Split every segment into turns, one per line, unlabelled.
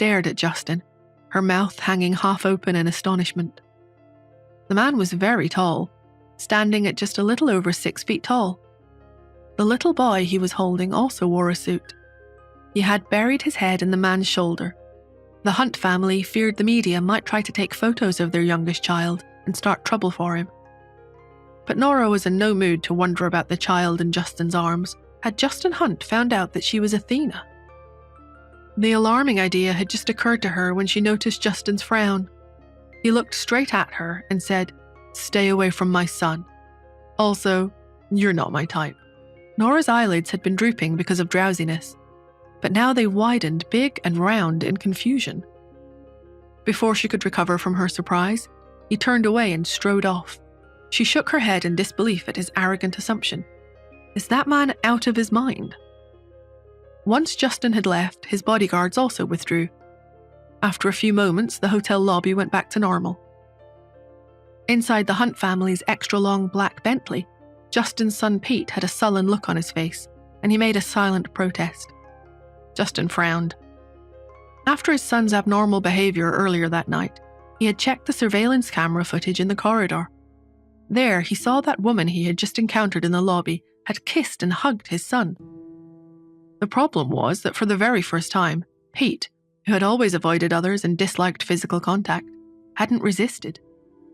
stared at Justin, her mouth hanging half open in astonishment. The man was very tall, standing at just a little over 6 feet tall. The little boy he was holding also wore a suit. He had buried his head in the man's shoulder. The Hunt family feared the media might try to take photos of their youngest child and start trouble for him. But Nora was in no mood to wonder about the child in Justin's arms. Had Justin Hunt found out that she was Athena? The alarming idea had just occurred to her when she noticed Justin's frown. He looked straight at her and said, "Stay away from my son. Also, you're not my type." Nora's eyelids had been drooping because of drowsiness, but now they widened big and round in confusion. Before she could recover from her surprise, he turned away and strode off. She shook her head in disbelief at his arrogant assumption. Is that man out of his mind? Once Justin had left, his bodyguards also withdrew. After a few moments, the hotel lobby went back to normal. Inside the Hunt family's extra-long black Bentley, Justin's son Pete had a sullen look on his face, and he made a silent protest. Justin frowned. After his son's abnormal behavior earlier that night, he had checked the surveillance camera footage in the corridor. There, he saw that woman he had just encountered in the lobby had kissed and hugged his son. The problem was that for the very first time, Pete, who had always avoided others and disliked physical contact, hadn't resisted.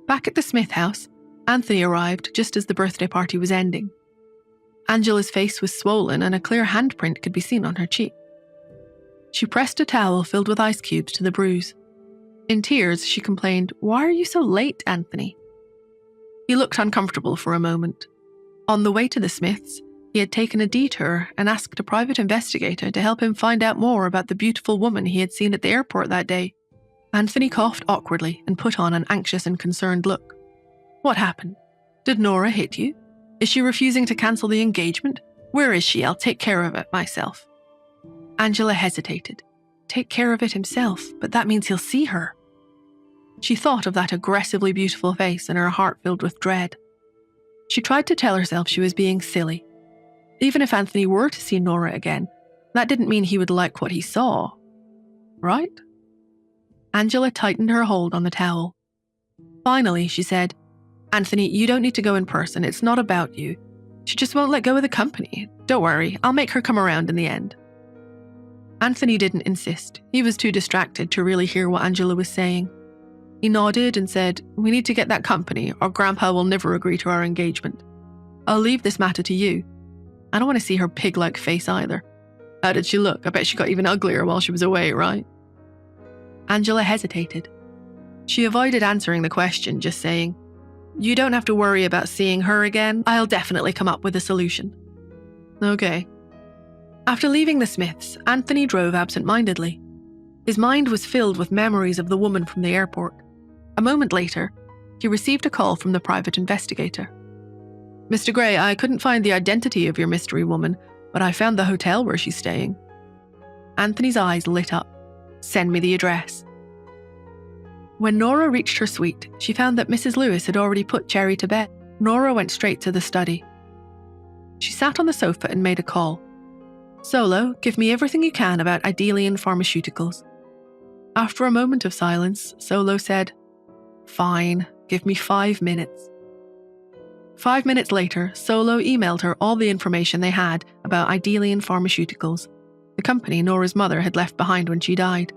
Back at the Smith house, Anthony arrived just as the birthday party was ending. Angela's face was swollen and a clear handprint could be seen on her cheek. She pressed a towel filled with ice cubes to the bruise. In tears, she complained, "Why are you so late, Anthony?" He looked uncomfortable for a moment. On the way to the Smiths, he had taken a detour and asked a private investigator to help him find out more about the beautiful woman he had seen at the airport that day. Anthony coughed awkwardly and put on an anxious and concerned look. "What happened? Did Nora hit you? Is she refusing to cancel the engagement? Where is she? I'll take care of it myself." Angela hesitated. Take care of it himself, but that means he'll see her. She thought of that aggressively beautiful face and her heart filled with dread. She tried to tell herself she was being silly. Even if Anthony were to see Nora again, that didn't mean he would like what he saw. Right? Angela tightened her hold on the towel. Finally, she said, "Anthony, you don't need to go in person. It's not about you. She just won't let go of the company. Don't worry, I'll make her come around in the end." Anthony didn't insist. He was too distracted to really hear what Angela was saying. He nodded and said, "We need to get that company or Grandpa will never agree to our engagement. I'll leave this matter to you. I don't want to see her pig-like face either. How did she look? I bet she got even uglier while she was away, right?" Angela hesitated. She avoided answering the question, just saying, "You don't have to worry about seeing her again. I'll definitely come up with a solution." Okay. After leaving the Smiths, Anthony drove absent-mindedly. His mind was filled with memories of the woman from the airport. A moment later, he received a call from the private investigator. "Mr. Gray, I couldn't find the identity of your mystery woman, but I found the hotel where she's staying." Anthony's eyes lit up. "Send me the address." When Nora reached her suite, she found that Mrs. Lewis had already put Cherry to bed. Nora went straight to the study. She sat on the sofa and made a call. "Solo, give me everything you can about Idelian Pharmaceuticals." After a moment of silence, Solo said, "Fine, give me 5 minutes." 5 minutes later, Solo emailed her all the information they had about Idelian Pharmaceuticals, the company Nora's mother had left behind when she died.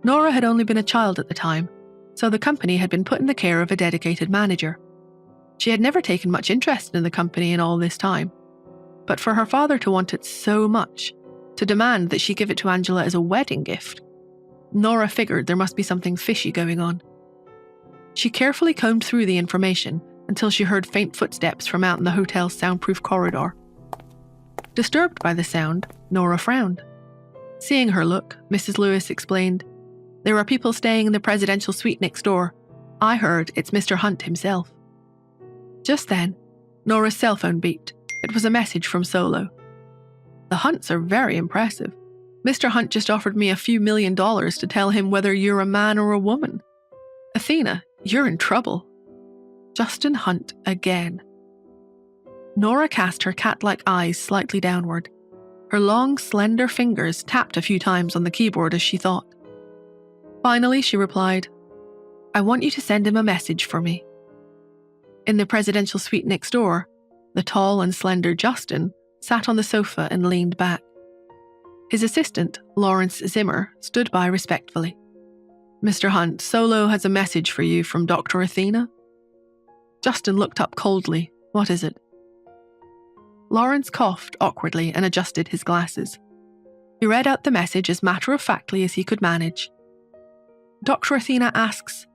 Nora had only been a child at the time, so the company had been put in the care of a dedicated manager. She had never taken much interest in the company in all this time, but for her father to want it so much, to demand that she give it to Angela as a wedding gift, Nora figured there must be something fishy going on. She carefully combed through the information until she heard faint footsteps from out in the hotel's soundproof corridor. Disturbed by the sound, Nora frowned. Seeing her look, Mrs. Lewis explained, "There are people staying in the presidential suite next door. I heard it's Mr. Hunt himself." Just then, Nora's cell phone beeped. It was a message from Solo. "The Hunts are very impressive. Mr. Hunt just offered me a few $1 million to tell him whether you're a man or a woman. Athena, you're in trouble." Justin Hunt again. Nora cast her cat-like eyes slightly downward. Her long, slender fingers tapped a few times on the keyboard as she thought. Finally, she replied, "I want you to send him a message for me." In the presidential suite next door, the tall and slender Justin sat on the sofa and leaned back. His assistant, Lawrence Zimmer, stood by respectfully. "Mr. Hunt, Solo has a message for you from Dr. Athena." Justin looked up coldly. "What is it?" Lawrence coughed awkwardly and adjusted his glasses. He read out the message as matter-of-factly as he could manage. "Dr. Athena asks,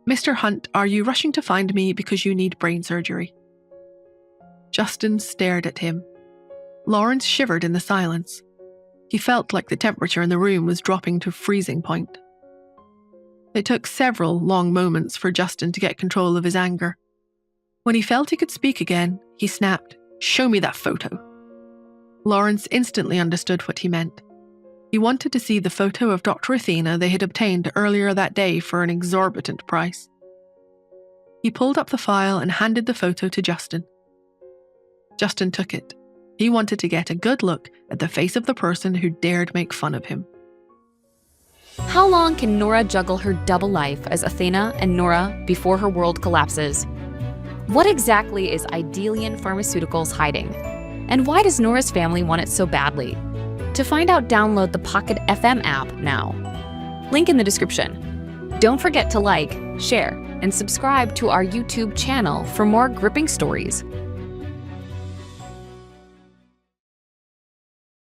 Mr. Hunt, are you rushing to find me because you need brain surgery?" Justin stared at him. Lawrence shivered in the silence. He felt like the temperature in the room was dropping to freezing point. It took several long moments for Justin to get control of his anger. When he felt he could speak again, he snapped, "Show me that photo." Lawrence instantly understood what he meant. He wanted to see the photo of Dr. Athena they had obtained earlier that day for an exorbitant price. He pulled up the file and handed the photo to Justin. Justin took it. He wanted to get a good look at the face of the person who dared make fun of him.
How long can Nora juggle her double life as Athena and Nora before her world collapses? What exactly is Idelian Pharmaceuticals hiding? And why does Nora's family want it so badly? To find out, download the Pocket FM app now. Link in the description. Don't forget to like, share, and subscribe to our YouTube channel for more gripping stories.